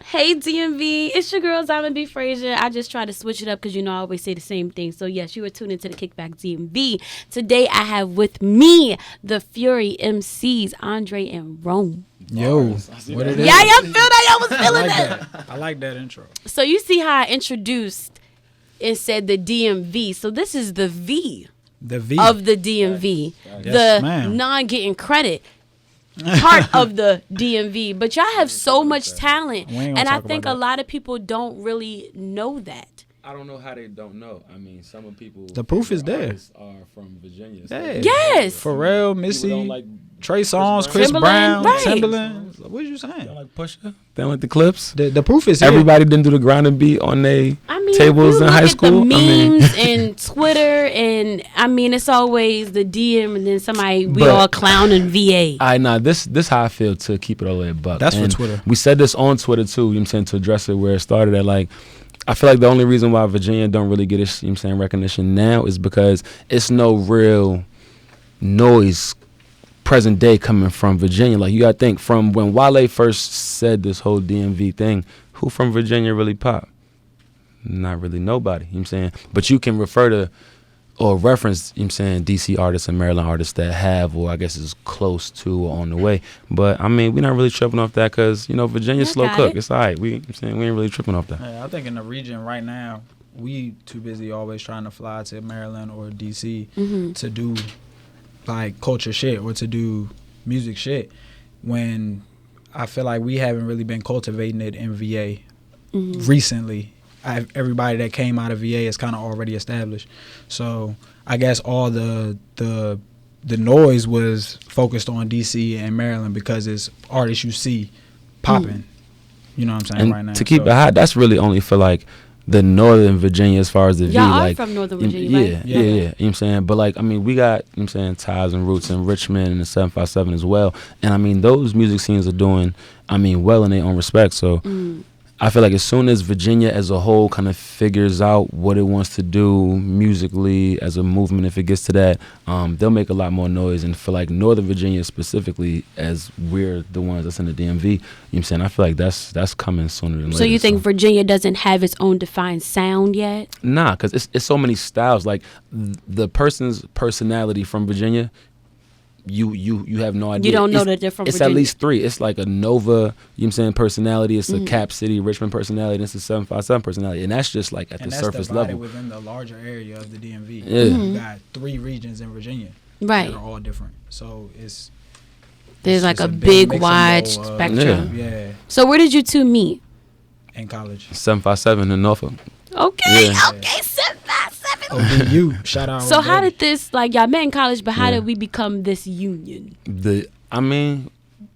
Hey DMV, it's your girl Diamond B Frazier. I just try to switch it up because I always say the same thing. So yes, you are tuned into the Kick Back DMV. Today I have with me the Fury MCs, Andre and Rome. Yo, what it is? Yeah, y'all feel that? Y'all was feeling that. I like that intro. So you see how I introduced and said the DMV. So this is the V. The V of the DMV. Yes, the ma'am. non-getting credit part of the DMV. But y'all have so much talent. And I think a lot of people don't really know that. I don't know how they don't know. I mean, some of people. The proof is there. Are from Virginia. Yeah. Yes. Pharrell, Missy, like Trey Songz, Chris Timberland, Brown, right. Timberland. What you saying? They don't like Pusha. They don't like the clips. The proof is here. Everybody didn't do the grind and beat on their tables in high school. The memes and Twitter, and I mean, it's always the DM, and then somebody all clowning VA. This how I feel to keep it all the way buck. That's and for Twitter. We said this on Twitter too. You know what I'm saying, to address it where it started at. Like, I feel like the only reason why Virginia don't really get its, you know what I'm saying, recognition now is because it's no real noise present day coming from Virginia. Like, you gotta think, from when Wale first said this whole DMV thing, who from Virginia really popped? Not really nobody, you know what I'm saying? But you can refer to or reference, you know what I'm saying, DC artists and Maryland artists that have, or I guess is close to or on the way. But I mean, we're not really tripping off that because, you know, Virginia's slow cook. It's all right. We, you know what I'm saying, we ain't really tripping off that. Yeah, I think in the region right now, we too busy always trying to fly to Maryland or DC to do like culture shit or to do music shit, when I feel like we haven't really been cultivating it in VA recently. Everybody that came out of VA is kind of already established, so I guess all the noise was focused on DC and Maryland because it's artists you see popping. You know what I'm saying? And right now, to keep it hot, that's really only for like the Northern Virginia as far as the Y'all V. are Like, from Northern Virginia, yeah, right? yeah. You know what I'm saying? But like, I mean, we got, you know what I'm saying, ties and roots in Richmond and the 757 as well. And I mean, those music scenes are doing, I mean, well in their own respect. So I feel like as soon as Virginia as a whole kind of figures out what it wants to do musically as a movement, if it gets to that, they'll make a lot more noise. And for like Northern Virginia specifically, as we're the ones that's in the DMV, you know what I'm saying, I feel like that's coming sooner than later. So you think Virginia doesn't have its own defined sound yet? Nah, because it's so many styles. Like, the person's personality from Virginia, you have no idea. You don't know the difference. It's at least three. It's like a Nova, you know what I'm saying, personality. It's a Cap City, Richmond personality. And it's a 757 personality. And that's just like at the surface level. Within the larger area of the DMV. Yeah. You got 3 regions in Virginia. Right. That are all different. So there's like a big wide spectrum. Yeah. So where did you two meet? In college. 757 in Norfolk. Okay, Yeah. okay, 757. ODU, shout out. So how did this, like, y'all met in college, but how did we become this union? I mean,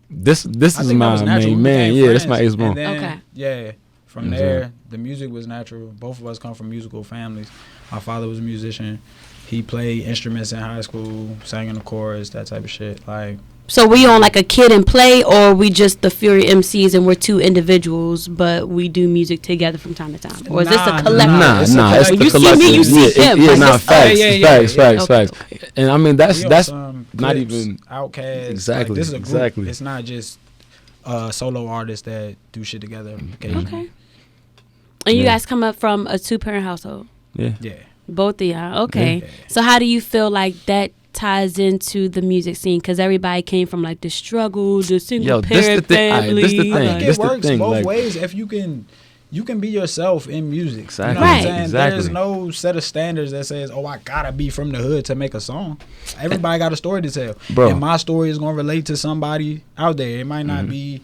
this I is think my main man. Yeah, that's my ex-mom. Okay. Yeah. From there, the music was natural. Both of us come from musical families. My father was a musician. He played instruments in high school, sang in the chorus, that type of shit. Like, So we on like a Kid and Play, or we just the Fury MCs and we're two individuals, but we do music together from time to time? Or is this a collective? Nah, it's the you collective. see me, you see him. Yeah, Like, nah, this- facts. Okay. And I mean, that's not not even Outkast. exactly. Like, this is a group. Exactly. It's not just solo artists that do shit together occasionally. Okay. And you guys come up from a 2-parent household? Yeah. Yeah. Both of y'all. Okay. Yeah. So how do you feel like that ties into the music scene? Because everybody came from like the struggle, the single parent family. This the thing. I think This it the works thing, both like- ways. If you can be yourself in music. Exactly. You know what I'm Right. saying? Exactly. There's no set of standards that says, oh, I gotta be from the hood to make a song. Everybody got a story to tell. Bro. And my story is gonna relate to somebody out there. It might not be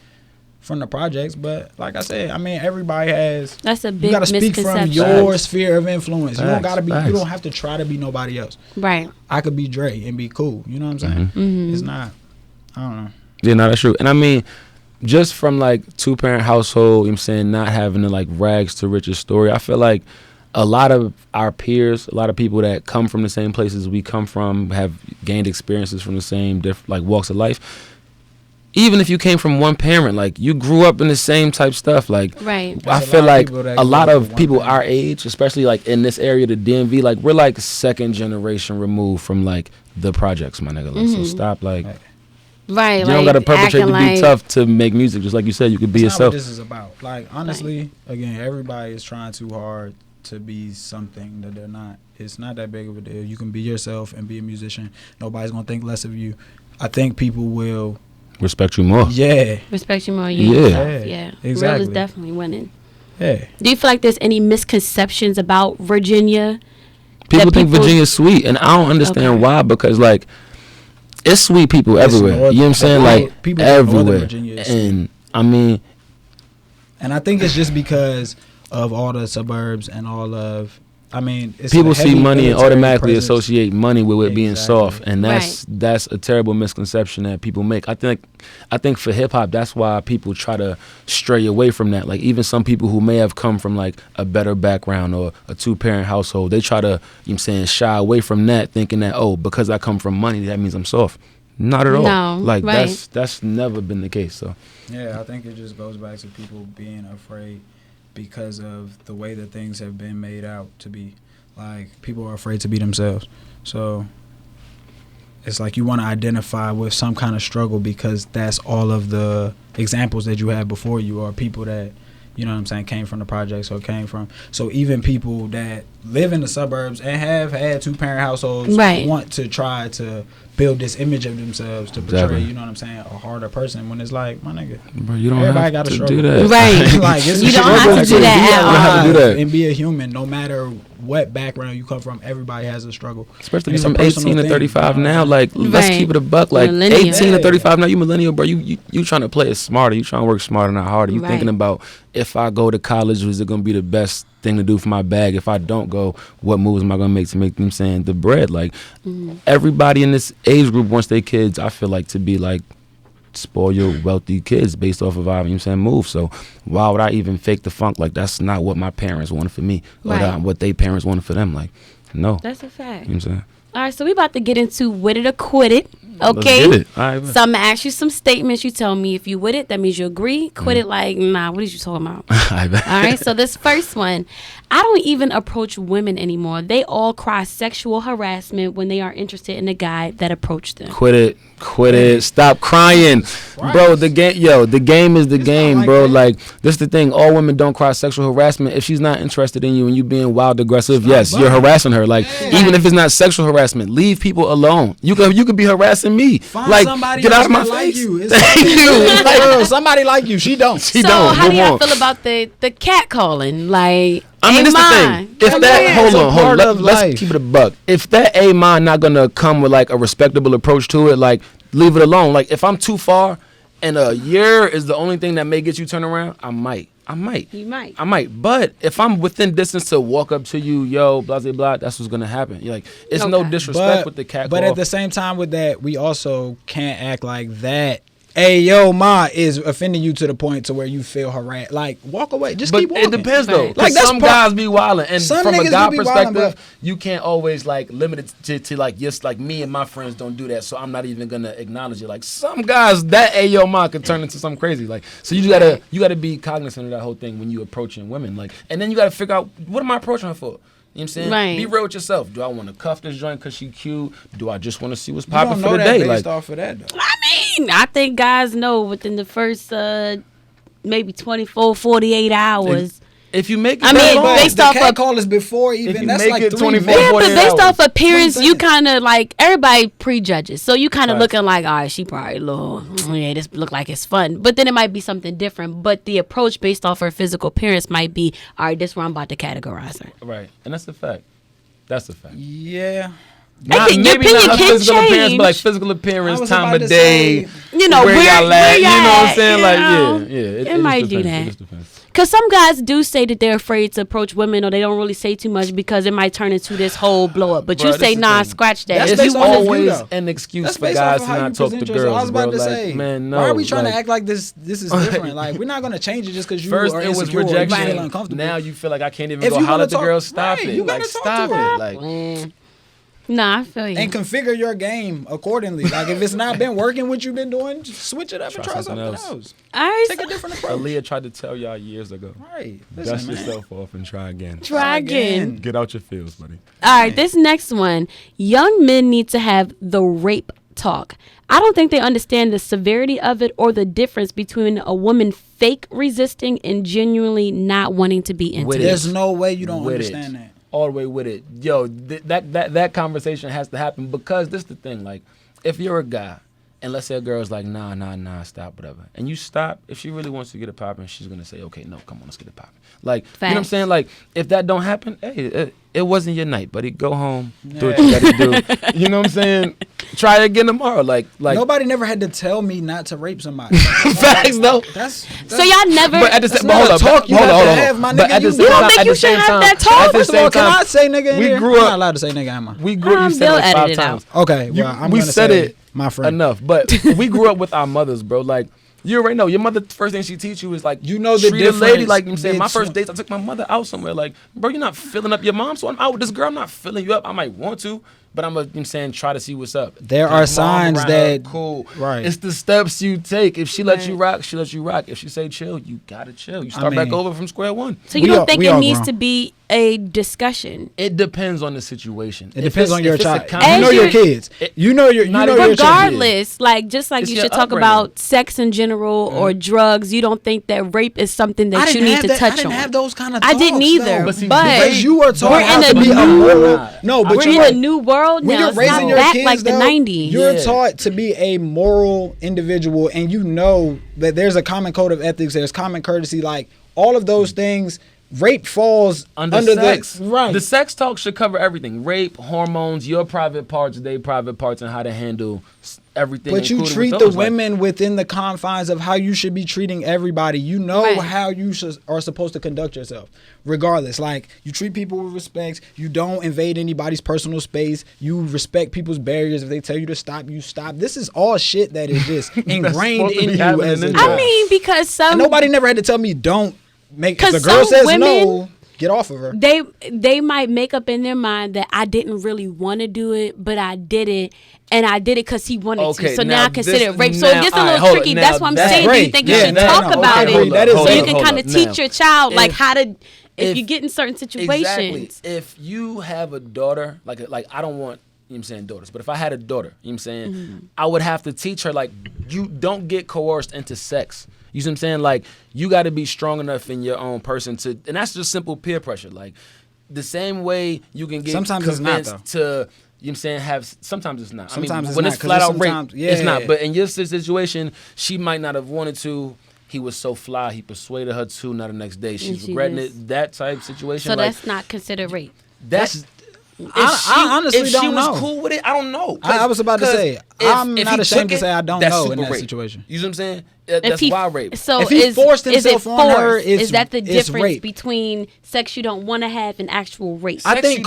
from the projects, but like I said, I mean, everybody has. That's a You big gotta speak from misconception. your sphere of influence. You don't gotta be. Facts. You don't have to try to be nobody else. Right. I could be Dre and be cool. You know what I'm saying? It's not. I don't know. Yeah, no, that's true. And I mean, just from like 2-parent household, you know what I'm saying, not having the like rags to riches story, I feel like a lot of our peers, a lot of people that come from the same places we come from, have gained experiences from the same like walks of life. Even if you came from one parent, like you grew up in the same type stuff, like Right. I feel like a lot of people our age, especially like in this area, the DMV, like we're like 2nd generation removed from like the projects, my nigga. Like, so stop like Right. You don't got to perpetrate to be tough to make music. Just like you said, you could be yourself. Not what this is about. Like, honestly, again, everybody is trying too hard to be something that they're not. It's not that big of a deal. You can be yourself and be a musician. Nobody's going to think less of you. I think people will respect you more. Yeah. Respect you more. Yeah. Exactly. Real is definitely winning. Yeah. Do you feel like there's any misconceptions about Virginia? People think Virginia's sweet, and I don't understand why, because, like, it's sweet people everywhere. You know what I'm saying? Like, people everywhere. And, I mean... And I think it's just because of all the suburbs and all of... I mean, it's people see money and automatically presence. Associate money with it being soft, and that's a terrible misconception that people make. I think for hip hop, that's why people try to stray away from that. Like, even some people who may have come from like a better background or a 2-parent household, they try to, you know what I'm saying, shy away from that, thinking that, oh, because I come from money, that means I'm soft. Not at all. No, like that's never been the case. So yeah, I think it just goes back to people being afraid. Because of the way that things have been made out to be. Like, people are afraid to be themselves. So it's like you want to identify with some kind of struggle because that's all of the examples that you had before you, or people that, you know what I'm saying, came from the projects or came from. So even people that live in the suburbs and have had 2-parent households want to try to build this image of themselves to portray, you know what I'm saying, a harder person, when it's like, my nigga, bro, you don't everybody have to do that. Right. Like, it's you don't have to do that and be a human, no matter what background you come from. Everybody has a struggle. Especially from 18 to 35 now. Like, let's keep it a buck. Like, millennial. 18 to 35 now, you millennial, bro. You trying to play it smarter. You trying to work smarter, not harder. You thinking about, if I go to college, is it going to be the best thing to do for my bag? If I don't go, what moves am I going to make them saying the bread? Like, everybody in this age group wants their kids, I feel like, to be like spoiled, wealthy kids based off of our, you know what I'm saying, move. So why would I even fake the funk? Like, that's not what my parents wanted for me, or what they parents wanted for them. Like, no. That's a fact. You know what I'm saying? All right, so we about to get into with it or quit it. Okay. Let's get it. All right, so I'm gonna ask you some statements. You tell me if you with it, that means you agree. Quit it, like, nah, what is you talking about? All right, so this first one, I don't even approach women anymore. They all cry sexual harassment when they are interested in a guy that approached them. Quit it. Stop crying. Bro, the game is the game, like, bro. Like, this is the thing. All women don't cry sexual harassment. If she's not interested in you and you being wild aggressive, yes, you're harassing her. Like, even if it's not sexual harassment, leave people alone. You could be harassing me. Find like, somebody get out of my like face. You. Thank you. Like, girl, somebody like you. She don't. So how do y'all feel about the cat calling? Like, I mean, this the thing. If that, hold on. Let's keep it a buck. If that A-Mon not gonna come with like a respectable approach to it, like, leave it alone. Like, if I'm too far and a year is the only thing that may get you turned around, I might. You might. I might. But if I'm within distance to walk up to you, yo, blah, blah, blah, that's what's gonna happen. You're like, it's no disrespect with the cat call. But at the same time with that, we also can't act like that. Hey, yo, ma is offending you to the point to where you feel harassed. Like, walk away. Just keep walking. It depends, though. Like, some guys be wilding. And from a guy perspective, wildin', you can't always, like, limit it to like, yes, like, me and my friends don't do that, so I'm not even going to acknowledge it. Like, some guys, that hey, yo, ma can turn into something crazy. Like, so you gotta be cognizant of that whole thing when you approaching women. Like, and then you gotta figure out, what am I approaching her for? You know what I'm saying? Right. Be real with yourself. Do I want to cuff this joint because she cute? Do I just want to see what's popping for the day? day? Based off of that, though. I mean, I think guys know within the first maybe 24, 48 hours. If you make it, based off cat call is before even. That's like 24, yeah, but based off appearance, 20 you kind of like, everybody prejudges. So you kind of looking like, all right, she probably this look like it's fun. But then it might be something different. But the approach based off her physical appearance might be, all right, this is where I'm about to categorize her. Right, and that's a fact. That's a fact. Yeah. Maybe not her physical appearance, but like physical appearance, time of day, you know, where y'all at, you know what I'm saying? Like, it might do that. Because some guys do say that they're afraid to approach women, or they don't really say too much because it might turn into this whole blow up. But you say, nah, scratch that. It's always an excuse for guys to not talk to girls. I was about to say, man, no. Why are we trying to act like this is different? Like, we're not going to change it just because you are insecure. First, it was rejection. Uncomfortable. Now you feel like I can't even go holler at the girl. Stop it. Like, stop it. Like, nah, I feel you. And configure your game accordingly. Like, if it's not been working what you've been doing, just switch it up and try something else. All right, take a different approach. Aaliyah tried to tell y'all years ago. Right. Dust yourself off and try again. Try again. Get out your feels, buddy. All right, this next one. Young men need to have the rape talk. I don't think they understand the severity of it or the difference between a woman fake resisting and genuinely not wanting to be intimate. There's no way you don't understand that. All the way with it. Yo, that conversation has to happen, because this is the thing. Like, if you're a guy, and let's say a girl's like, nah, stop, whatever. And you stop, if she really wants to get it popping, she's going to say, okay, no, come on, let's get it popping. Like, Facts. you know what I'm saying? Like, if that don't happen, hey, it wasn't your night, buddy. Go home, do what you got to do. You know what I'm saying? Try again tomorrow. Like nobody never had to tell me not to rape somebody. Facts, though. That's so y'all never. But at the same hold up. hold on. You don't think you should have that talk? First of all, can I say nigga in here? We grew up. I'm not allowed to say nigga, am I? We grew up. You said it like 5 times. Okay, well, I'm we gonna said say it my friend enough. But we grew up with our mothers, bro. Like, you already know. Your mother, first thing she teach you is like, you know the treat a difference. lady like, you know what I'm saying. My first dates, I took my mother out somewhere. Like, bro, you're not filling up your mom. So I'm out with this girl. I'm not filling you up. I might want to, but I'm gonna, you know what I'm saying, try to see what's up. There are signs that cool. Right. It's the steps you take. If she lets you rock, she lets you rock. If she say chill, you gotta chill. You start back over from square one. So you don't think it needs to be a discussion? It depends on the situation. It depends on your child. You know your kids. You know your regardless, like just like it's you should talk about sex in general or drugs. You don't think that rape is something that you need to touch on? I didn't have those kind of talks. I didn't either. But because you were taught we're how in to be a moral. No, but we're in a new world when now. you're raising your back kids, like the though, 90s. You're taught to be a moral individual, and you know that there's a common code of ethics. There's common courtesy. Like all of those things. Rape falls under sex. Right. The sex talk should cover everything: rape, hormones, your private parts, their private parts, and how to handle everything. But you treat the women within the confines of how you should be treating everybody. You know how you are supposed to conduct yourself, regardless. Like you treat people with respect. You don't invade anybody's personal space. You respect people's barriers. If they tell you to stop, you stop. This is all shit that is just ingrained in you as a child. I mean, because and nobody never had to tell me don't. If a girl says no, get off of her. They might make up in their mind that I didn't really want to do it, but I did it, and I did it because he wanted to. So now I consider it rape. So it gets a little tricky. That's what I'm saying. Do you think you should talk about it so you can kind of teach your child like how to if you get in certain situations? Exactly. If you have a daughter, like I don't want. You know what I'm saying, daughters. But if I had a daughter, you know what I'm saying, I would have to teach her, like, you don't get coerced into sex. You see what I'm saying? Like, you got to be strong enough in your own person to, and that's just simple peer pressure. Like, the same way you can get sometimes convinced it's not, to, you know what I'm saying, sometimes it's not. Sometimes it's when not, it's flat out rape, yeah. it's not. But in your situation, she might not have wanted to. He was so fly, he persuaded her to, not the next day. She's regretting it. That type situation. So like, that's not considered rape. That's... I honestly don't know. If she was cool with it, I don't know. I was about to say, I'm not ashamed to say I don't know in that rape. situation. You know what I'm saying? That's wild rape. So if he forced himself on her, is that the difference rape. Between sex you don't want to have and actual rape? I think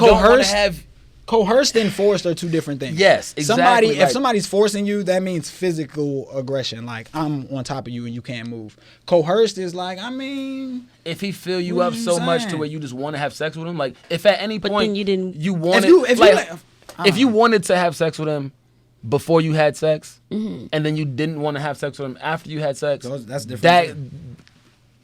coerced and forced are two different things. Yes, exactly. If somebody's forcing you, that means physical aggression. Like, I'm on top of you and you can't move. Coerced is like, I mean... If he fill you up so much to where you just want to have sex with him, like, if at any point you wanted... If you wanted to have sex with him before you had sex, and then you didn't want to have sex with him after you had sex... That's different.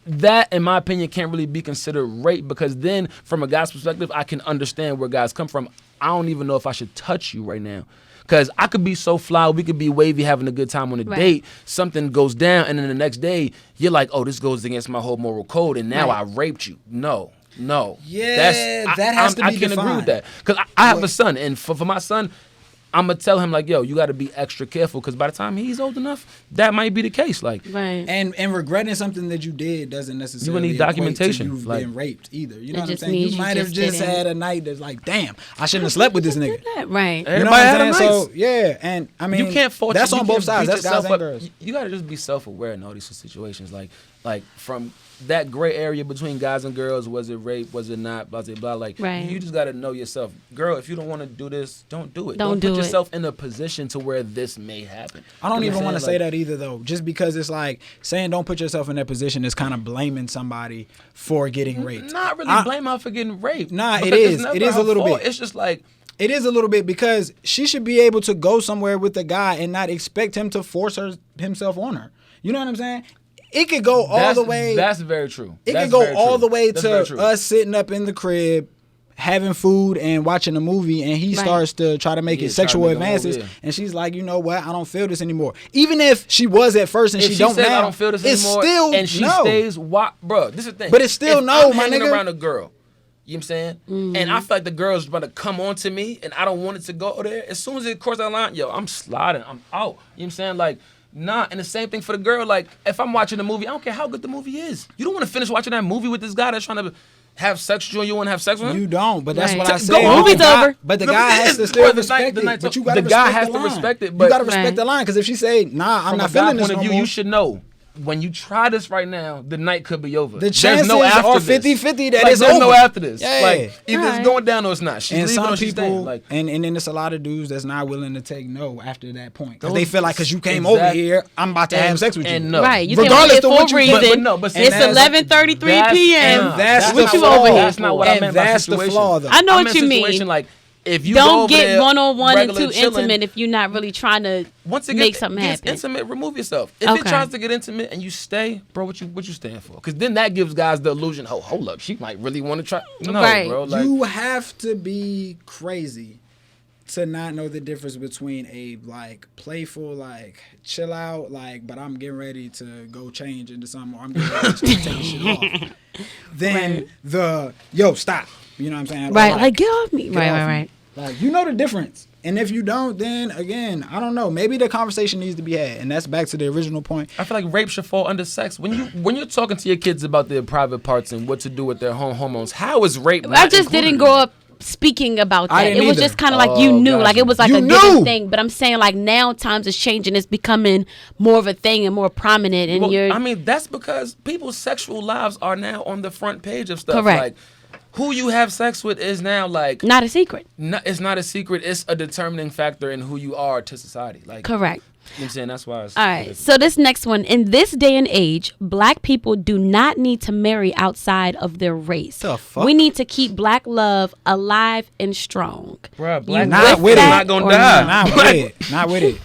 That, in my opinion, can't really be considered rape, because then, from a guy's perspective, I can understand where guys come from. I don't even know if I should touch you right now. Because I could be so fly, we could be wavy, having a good time on a date, something goes down, and then the next day, you're like, oh, this goes against my whole moral code, and now I raped you. No. Yeah, that has to be I can agree with that. Because I have a son, and for my son, I'm going to tell him, like, yo, you got to be extra careful, because by the time he's old enough, that might be the case. Like, right. And regretting something that you did doesn't necessarily you need documentation. You've been raped either. You know what I'm saying? You might have just had a night that's like, damn, I shouldn't have slept with this nigga. Right. You know what I'm saying? So, yeah, and I mean, you can't fault that's on both sides. That's guys and girls. You got to just be self-aware in all these situations. Like from that gray area between guys and girls, was it rape, was it not, blah, blah, blah. Like, you just got to know yourself. Girl, if you don't want to do this, don't do it. Don't put yourself in a position to where this may happen. I don't even want to say that either, though. Just because it's like, saying don't put yourself in that position is kind of blaming somebody for getting raped. Not really blame her for getting raped. Nah, it is. It is a little bit. It's just like... It is a little bit, because she should be able to go somewhere with a guy and not expect him to force himself on her. You know what I'm saying? It could go all the way. That's very true. It could go all the way to us sitting up in the crib, having food and watching a movie, and he starts to try to make it sexual advances, and she's like, you know what, I don't feel this anymore. Even if she was at first and if she don't says, now, I don't feel this it's anymore, still and she stays, bro, this is the thing. But it's still if no, I'm my hanging nigga. around a girl, you know what I'm saying? Mm-hmm. And I feel like the girl's about to come on to me, and I don't want it to go there. As soon as it crosses that line, yo, I'm sliding, I'm out. You know what I'm saying? Like, nah, and the same thing for the girl. Like, if I'm watching a movie, I don't care how good the movie is. You don't want to finish watching that movie with this guy that's trying to have sex with you and you want to have sex with him? You don't, but that's Right. what I Go said. on. Movie's over. But the guy has to still respect it. But you gotta the guy respect has the to line. respect it. You But gotta respect Right. the line, because if she say, nah, I'm from not a guy feeling this point of no view, more, you should know. When you try this right now, the night could be over. the There's chances no after are this. 50-50 that Like, it's there's over. no after this. Yeah. Like, either Right. it's going down or it's not. She's And leaving some or she's staying. people, Like, and then there's a lot of dudes that's not willing to take no after that point, because Those- they feel like, because you came over exact- here, I'm about to have sex with you. and no. Right, you Regardless came of over what here you for a do. reason. But no, but see, It's that's- 11:33 That's- p.m. and that's what the you over flaw. here That's not what I And meant by that's the situation. flaw, though. I know I'm what in a you situation mean. like, if you go Don't over get there one-on-one and regular too chilling, intimate if you're not really trying to once it make gets, something gets happen. intimate, remove yourself. If Okay. it tries to get intimate and you stay, bro, what you stand for? Because then that gives guys the illusion, oh, hold up, she might really want to try. No, Right. bro. Like, You have to be crazy to not know the difference between a like playful, like chill out, like, but I'm getting ready to go change into something, or I'm getting ready to start taking shit off. Then Right. the yo, stop. You know what I'm saying? right, Or, like get off me. get Right, off right, me. right. Like, you know the difference. And if you don't, then again, I don't know. Maybe the conversation needs to be had, and that's back to the original point. I feel like rape should fall under sex. When you're talking to your kids about their private parts and what to do with their hormones, how is rape? I not just included didn't in grow that? up speaking about I that. didn't It was either. just kind of like you Oh, knew, gotcha. like it was like You a knew. given thing. But I'm saying like now times is changing. It's becoming more of a thing and more prominent. And Well, you're I mean, that's because people's sexual lives are now on the front page of stuff. Correct. Like, who you have sex with is now like, not a secret. it's not a secret. It's a determining factor in who you are to society. Like, Correct. you know what I'm saying? That's why it's... All right. So this next one, in this day and age, black people do not need to marry outside of their race. The fuck? We need to keep black love alive and strong. Bruh, You black Not with it. that not gonna or die. not? Not with it. Not with it.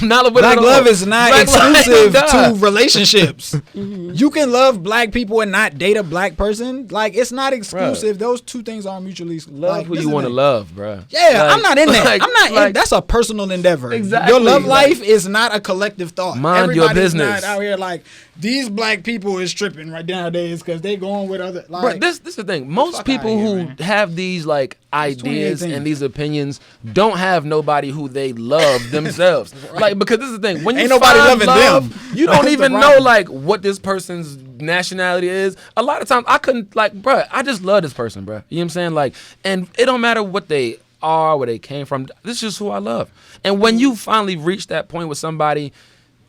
Not with Black it at love all. is not Black love exclusive ain't gonna to die. relationships. You can love black people and not date a black person. Like, it's not exclusive. Those two things are mutually Love like, who this you is want to the- love, bruh. Yeah, Like- I'm not in that. like- I'm not. like- That's a personal endeavor. Exactly. Your love Like- life is not a collective thought. Mind your Everybody's business. Not out here like these black people is tripping right nowadays because they going with other. Like, Bro, this is the thing. Most fuck people outta here, who man. have these like ideas 2018. and these opinions don't have nobody who they love themselves. Like, because this is the thing. When you Ain't nobody find loving love, them. you That's don't the even know problem. like what this person's nationality is. A lot of times I couldn't like, bruh, I just love this person, bruh. You know what I'm saying? Like, and it don't matter what they are, where they came from. This is just who I love. And when you finally reach that point with somebody,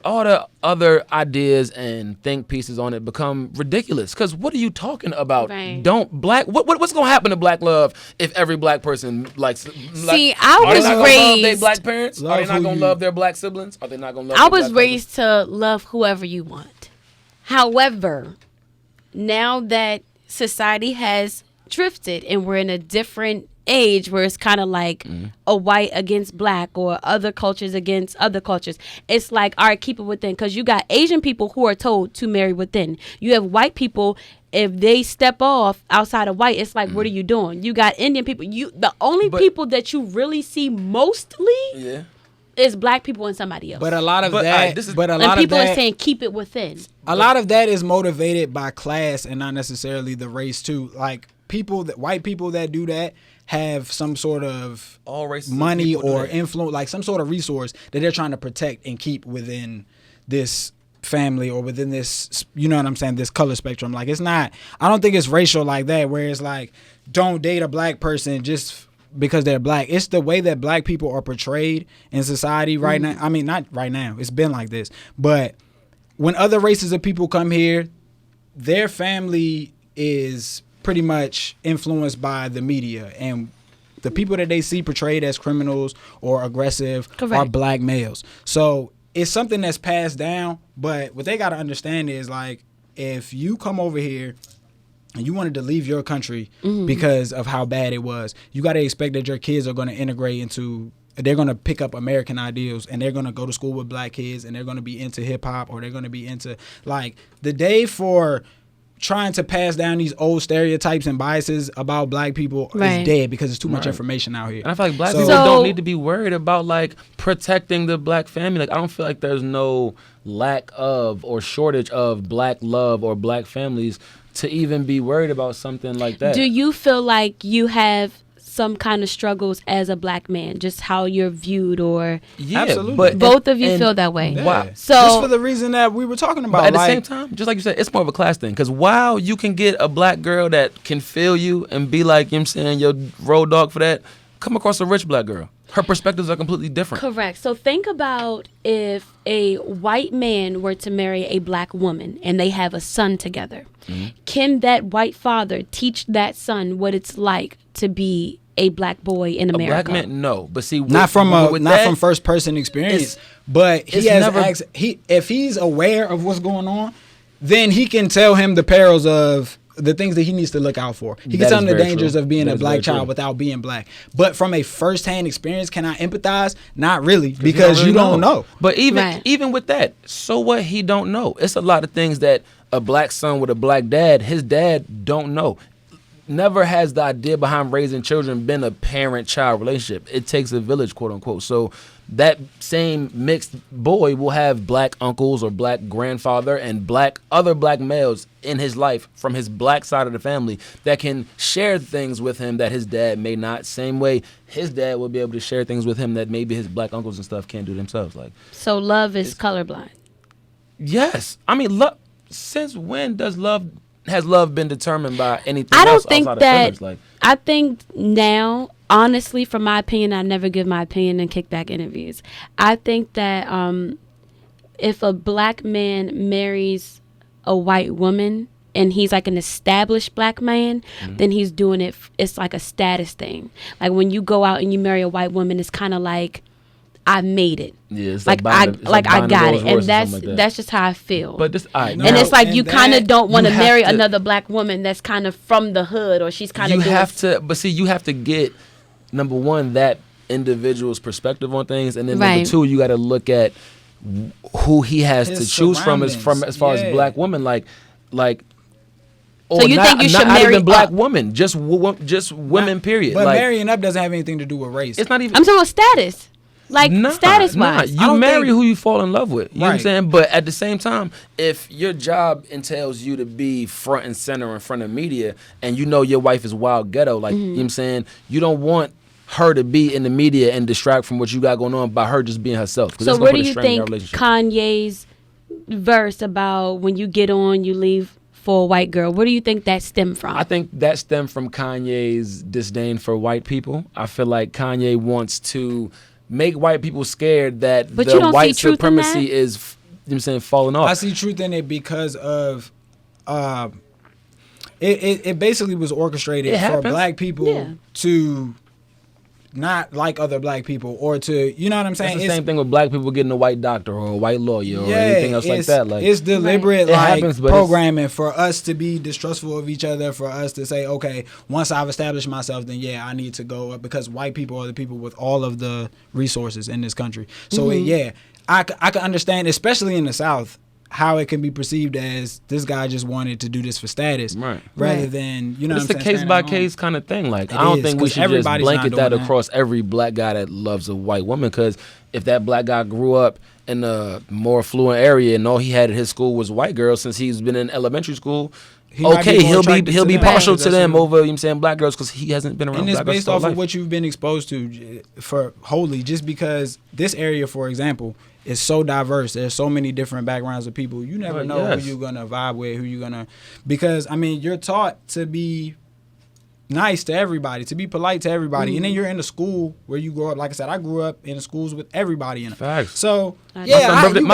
all the other ideas and think pieces on it become ridiculous. Because what are you talking about? Right. What's gonna happen to black love if every black person likes? See, I are they was not gonna love their raised. black parents? Are Love they not who gonna you- love their black siblings? Are they not gonna love? I their was black cousins? raised to love whoever you want. However, now that society has drifted and we're in a different age where it's kind of like a white against black or other cultures against other cultures, it's like, all right, keep it within, because you got Asian people who are told to marry within. You have white people, if they step off outside of white, it's like, what are you doing? You got Indian people. The only But- people that you really see mostly Yeah. is black people and somebody else. but a lot of But, that. alright, this is- but a and lot of people that. are saying keep it within. A lot of that is motivated by class and not necessarily the race too. Like white people that do that have some sort of All races of money people do or that. influence, like some sort of resource that they're trying to protect and keep within this family or within this, you know what I'm saying, this color spectrum. Like, it's not, I don't think it's racial like that, where it's like, don't date a black person just because they're black. It's the way that black people are portrayed in society right now. I mean, not right now, it's been like this, but when other races of people come here, their family is pretty much influenced by the media, and the people that they see portrayed as criminals or aggressive are Correct. black males. So it's something that's passed down, but what they got to understand is, like, if you come over here and you wanted to leave your country because of how bad it was, you got to expect that your kids are going to integrate into, they're going to pick up American ideals, and they're going to go to school with black kids, and they're going to be into hip hop, or they're going to be into, like, the day for trying to pass down these old stereotypes and biases about black people is dead because there's too much information out here. And I feel like black people don't need to be worried about like protecting the black family. Like I don't feel like there's no lack of or shortage of black love or black families to even be worried about something like that. Do you feel like you have some kind of struggles as a black man, just how you're viewed, or absolutely, but both of you feel that way? Yeah. Wow. So just for the reason that we were talking about, but at the same time, just like you said, it's more of a class thing. Because while you can get a black girl that can feel you and be like, you know what I'm saying, your road dog for that, come across a rich black girl. Her perspectives are completely different. Correct. So think about if a white man were to marry a black woman and they have a son together. Mm-hmm. Can that white father teach that son what it's like to be a black boy in America? A black man, no. But see, not from first person experience, but if he's aware of what's going on, then he can tell him the perils of the things that he needs to look out for. He can tell him the dangers of being a black child without being black. But from a first-hand experience, can I empathize? Not really, because you don't know. But even with that, so what he don't know? It's a lot of things that a black son with a black dad, his dad don't know. Never has the idea behind raising children been a parent-child relationship. It takes a village, quote unquote. So that same mixed boy will have black uncles or black grandfather and other black males in his life from his black side of the family that can share things with him that his dad may not. Same way his dad will be able to share things with him that maybe his black uncles and stuff can't do themselves. Like, so love is colorblind. Yes. I mean, since when has love been determined by anything I don't else think outside that, of feelings? Like, I think now, honestly, from my opinion, I never give my opinion in kickback interviews. I think that if a black man marries a white woman and he's like an established black man, then he's doing it. It's like a status thing. Like when you go out and you marry a white woman, it's kind of like, I made it. Yeah, it's like I got it, and that's just how I feel. But this, and it's like you kind of don't want to marry another black woman that's kind of from the hood, or she's kind of. You have to, but see, you have to get number one that individual's perspective on things, and then number two, you got to look at who he has to choose from as far as black women, like. So you think you should not marry even black women, just women, period. But marrying up doesn't have anything to do with race. It's not even. I'm talking about status. Like status-wise. You marry who you fall in love with. You know what I'm saying? But at the same time, if your job entails you to be front and center in front of media and you know your wife is wild ghetto, like, you know what I'm saying? You don't want her to be in the media and distract from what you got going on by her just being herself. So where do you think Kanye's verse about when you get on, you leave for a white girl, where do you think that stemmed from? I think that stemmed from Kanye's disdain for white people. I feel like Kanye wants to make white people scared that the white supremacy is, you know what I'm saying, falling off. I see truth in it because of it basically was orchestrated for black people to not like other black people or to, you know what I'm saying? It's the same thing with black people getting a white doctor or a white lawyer or anything else like that. Like, it's deliberate programming for us to be distrustful of each other, for us to say, okay, once I've established myself, then I need to go up, because white people are the people with all of the resources in this country. So I can understand, especially in the South, how it can be perceived as this guy just wanted to do this for status, rather than, you know, it's the case by case kind of thing. Like, I don't think we should just blanket that across every black guy that loves a white woman, because if that black guy grew up in a more affluent area and all he had at his school was white girls since he's been in elementary school, he'll be partial to them over, you know what I'm saying, black girls, because he hasn't been around black girls. And it's based off of what you've been exposed to for wholly, just because this area, for example, is so diverse. There's so many different backgrounds of people. You never know who you're gonna vibe with, who you're gonna, because I mean, you're taught to be nice to everybody, to be polite to everybody, and then you're in a school where you grow up. Like I said, I grew up in schools with everybody in it. Facts. So my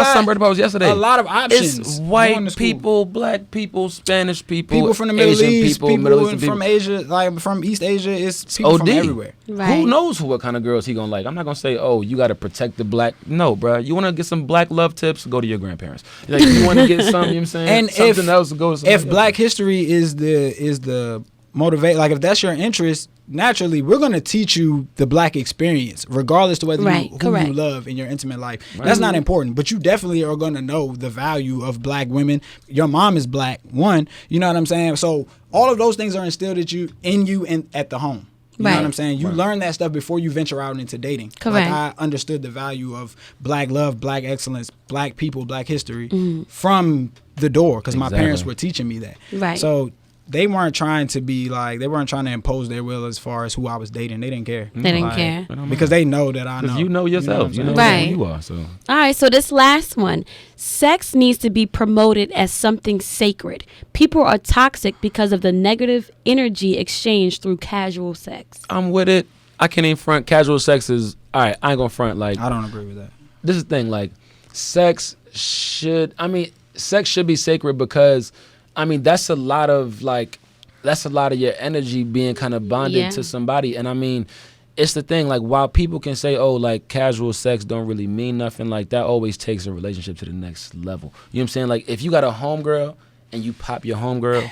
son birthday was yesterday. A lot of options. It's white people, black people, Spanish people from the Middle East, people from Asia, like from East Asia. It's people from everywhere. Right. Who knows what kind of girls he gonna like? I'm not gonna say, oh, you got to protect the black. No, bro. You want to get some black love tips? Go to your grandparents. Like, you want to get some, you know what I'm saying? And something else, go to if black history is the motivate, like if that's your interest, naturally we're going to teach you the black experience regardless to whether who you love in your intimate life. That's not important, but you definitely are going to know the value of black women. Your mom is black, one, you know what I'm saying? So all of those things are instilled in you at the home. You know what I'm saying? You learn that stuff before you venture out into dating. Correct. Like, I understood the value of black love, black excellence, black people, black history from the door because my parents were teaching me that. Right. So they weren't trying to impose their will as far as who I was dating. They didn't care. They didn't care. Because they know that I know. You know yourself. You know who you are. So. All right, so this last one. Sex needs to be promoted as something sacred. People are toxic because of the negative energy exchanged through casual sex. I'm with it. I can't even front. Casual sex is, all right, I ain't going to front. Like, I don't agree with that. This is the thing. Like, sex should be sacred because, that's a lot of your energy being kind of bonded to somebody. And it's the thing, like, while people can say, oh, like, casual sex don't really mean nothing, like, that always takes a relationship to the next level. You know what I'm saying? Like, if you got a homegirl and you pop your homegirl,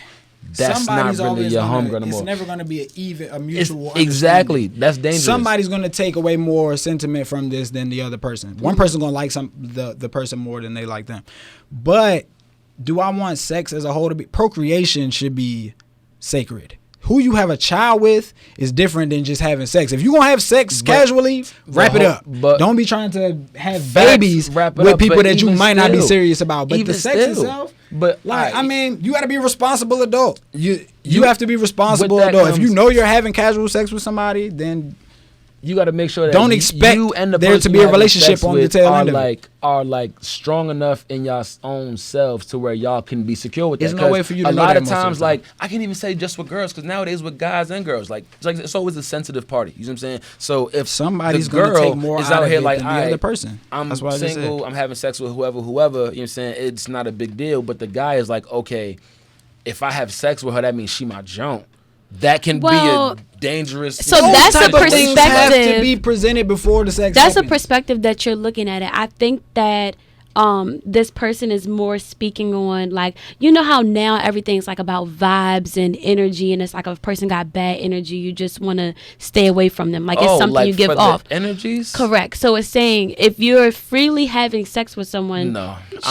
that's somebody's not really your homegirl no more. It's never going to be a mutual exactly. That's dangerous. Somebody's going to take away more sentiment from this than the other person. One person's going to like the person more than they like them. But do I want sex as a whole to be? Procreation should be sacred. Who you have a child with is different than just having sex. If you're going to have sex casually, wrap it up. But don't be trying to have babies with people that you might not be serious about. But the sex itself, you got to be a responsible adult. You have to be a responsible adult. If you know you're having casual sex with somebody, then you got to make sure that don't expect you and the there to be a relationship on the tail end of it. Are strong enough in y'all own selves to where y'all can be secure with that. There's no way for you to know that. A lot of most times, of the time. like, I can't even say just with girls, because nowadays with guys and girls, it's always a sensitive party. You know what I'm saying? So if somebody's the girl going to take more is out out here of like, than the other person, I'm single, I'm having sex with whoever, you know what I'm saying? It's not a big deal. But the guy is like, okay, if I have sex with her, that means she my junk. That can be a dangerous. So that's a perspective. Have to be presented before the sex. That's a perspective that you're looking at it. I think that this person is more speaking on, like, you know how now everything's like about vibes and energy, and it's like if a person got bad energy, you just want to stay away from them. Like, it's something you give off. Energies? Correct. So it's saying if you're freely having sex with someone,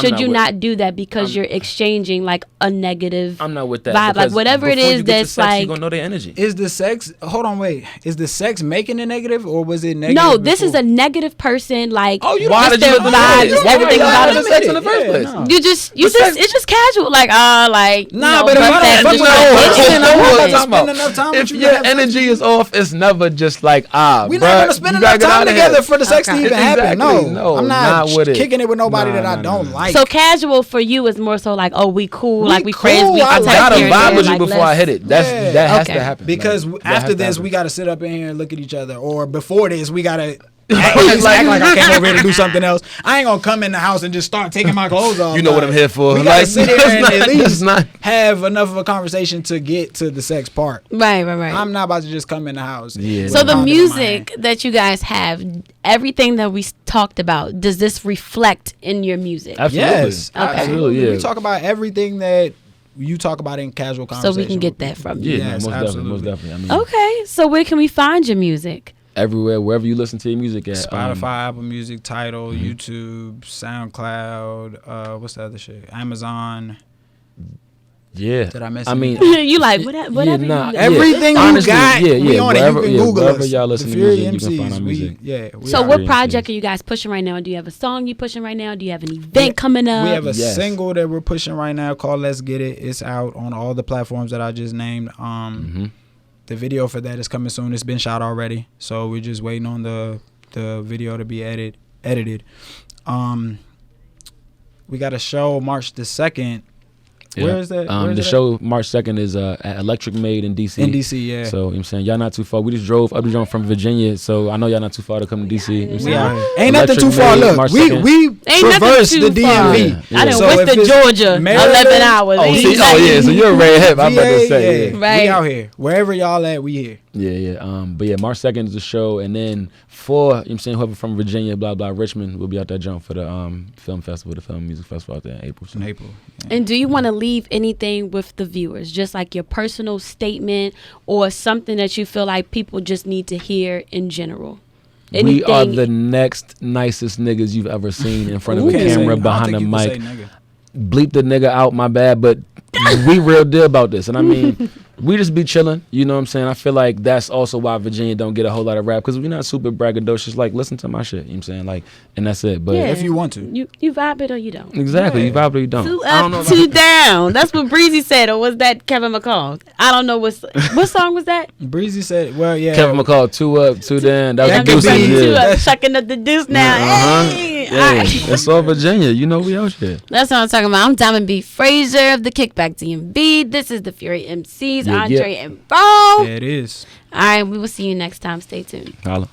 should you not do that because you're exchanging like a negative I'm not with that vibe, like whatever it is that's sex, like you're gonna know their energy. Is the sex is the sex making it negative, or was it negative? No, this is a negative person, like, why did their you vibes, everything about having sex in the first place? No. It's just casual, like, but if your energy is off, it's never just like, we're not gonna spend enough time together for the sex to even happen. No, I'm not kicking it with nobody that I don't like. So casual for you is more so like, oh, we cool, like we friends, we I can gotta text vibe here, with you like, before I hit it. That has to happen. Because after this, we gotta sit up in here and look at each other, or before this, we gotta act like I came over here to do something else. I ain't gonna come in the house and just start taking my clothes off. You know what I'm here for. We gotta sit here and at least have enough of a conversation to get to the sex part. Right. I'm not about to just come in the house. Yeah. So the music that you guys have, everything that we talked about, does this reflect in your music? Absolutely. Yes. Okay. Absolutely. Yeah. We talk about everything that you talk about in casual conversation. So we can get that from you. Yeah, Yes, most definitely. Okay. So where can we find your music? Everywhere, wherever you listen to your music at. Spotify, Apple Music, Tidal, YouTube, SoundCloud, what's the other shit? Amazon. Yeah. Did I miss you like whatever. Everything you got, we on it. You can Google us. Y'all listen to music, you can find our music. So what project are you guys pushing right now? Do you have a song you pushing right now? Do you have an event coming up? We have a single that we're pushing right now called Let's Get It. It's out on all the platforms that I just named. The video for that is coming soon. It's been shot already, so we're just waiting on the video to be edited. We got a show March the 2nd. Yeah. Where is that? The show March 2nd is at Electric Made in DC. In DC, yeah. So, you know what I'm saying? Y'all not too far. We just drove from Virginia, so I know y'all not too far to come to DC. You know what I'm saying? Ain't nothing too far. Look, we traversed the DMV. I done went to Georgia, 11 hours. So you're right hip. I'm about to say. Right. We out here. Wherever y'all at, we here. But yeah, March 2nd is the show, and then for, you know what I'm saying, whoever from Virginia, blah blah, Richmond, will be out that jump for the film festival, the film music festival out there in April. So. In April. Yeah. And do you want to leave anything with the viewers, just like your personal statement or something that you feel like people just need to hear in general? Anything? We are the next nicest niggas you've ever seen in front of a camera, behind a mic. Bleep the nigga out, my bad, but we real deal about this. And I mean, we just be chilling, you know what I'm saying? I feel like that's also why Virginia don't get a whole lot of rap, because we're not super braggadocious. Like, listen to my shit, you know what I'm saying? Like, and that's it. But if you want to. You vibe it or you don't. Exactly, you vibe it or you don't. 2 up, 2 down. That's what Breezy said, or was that Kevin McCall? I don't know what song was that? Breezy said, well, yeah. Kevin McCall, 2 up, 2 down. That could was be Deuces. 2 up, chucking up the deuce now. Hey! Yeah, that's all Virginia. You know we out here. That's what I'm talking about. I'm Diamond B. Frazier of the Kick Back DMV. This is the Fury MCs, Andre and Bo. Yeah, it is. All right, we will see you next time. Stay tuned. Holla.